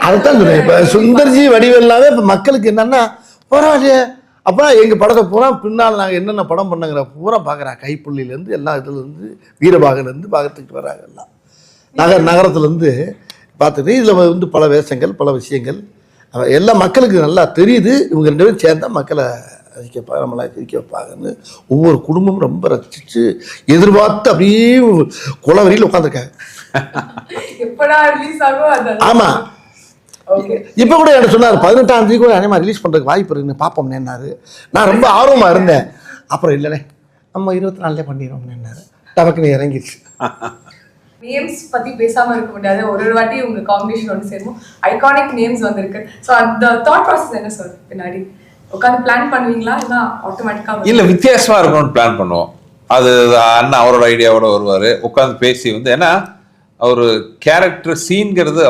அதுதான் சொல்றேன். இப்ப சுந்தர்ஜி வடிவெல்லாமே இப்ப மக்களுக்கு என்னன்னா பரவாயில்லையே அப்ப எங்க படத்தை பூரா பின்னால் நாங்க என்னென்ன படம் பண்ணுங்கிற பூரா பாக்குறாங்க. கைப்புள்ளில இருந்து எல்லா இதுல இருந்து வீரபாகல இருந்து பார்த்துட்டு வராங்க. எல்லாம் நகரத்துல இருந்து பார்த்துட்டு இதுல வந்து பல வேஷங்கள் பல விஷயங்கள் எல்லா மக்களுக்கு நல்லா தெரியுது. இவங்க 2 பேரும் சேர்ந்தா மக்களை ரசிக்க நம்மளா சிரிக்க வைப்பாங்கன்னு ஒவ்வொரு குடும்பமும் ரொம்ப ரசிச்சு எதிர்பார்த்து அப்படியே குளவரியில் உட்காந்துருக்காங்க. ஆமா இப்ப கூட என்ன சொன்னார் 18ஆம் தேதி கூட அனிமா ரிலீஸ் பண்றதுக்கு வாய்ப்பு இருக்குன்னு பாப்போம்னாரு. நான் ரொம்ப ஆர்வமா இருந்தேன். அப்புறம் இல்லைண்ணே நம்ம 24 பண்ணிடுவோம்னாரு. டபக்குன்னு இறங்கிடுச்சு. நேம்ஸ் பத்தி பேசாம இருக்க முடியாது. ஒரு வாட்டி உங்க காம்பினேஷன் ஒன்று சேரும் ஐகானிக் நேம்ஸ் வந்திருக்கு. ஸோ அந்த தாட் ப்ராசஸ் என்ன சார்? பின்னாடி உட்காந்து பிளான் பண்ணுவீங்களா இல்ல ஆட்டோமேட்டிக்கா? இல்ல வித்தியாசமா இருக்கணும்னு பிளான் பண்ணுவோம். அது அண்ணா அவரோட ஐடியாவோட வருவாரு. உட்காந்து பேசி வந்து ஏன்னா ஒரு கேரக்டர் சீன்கிறது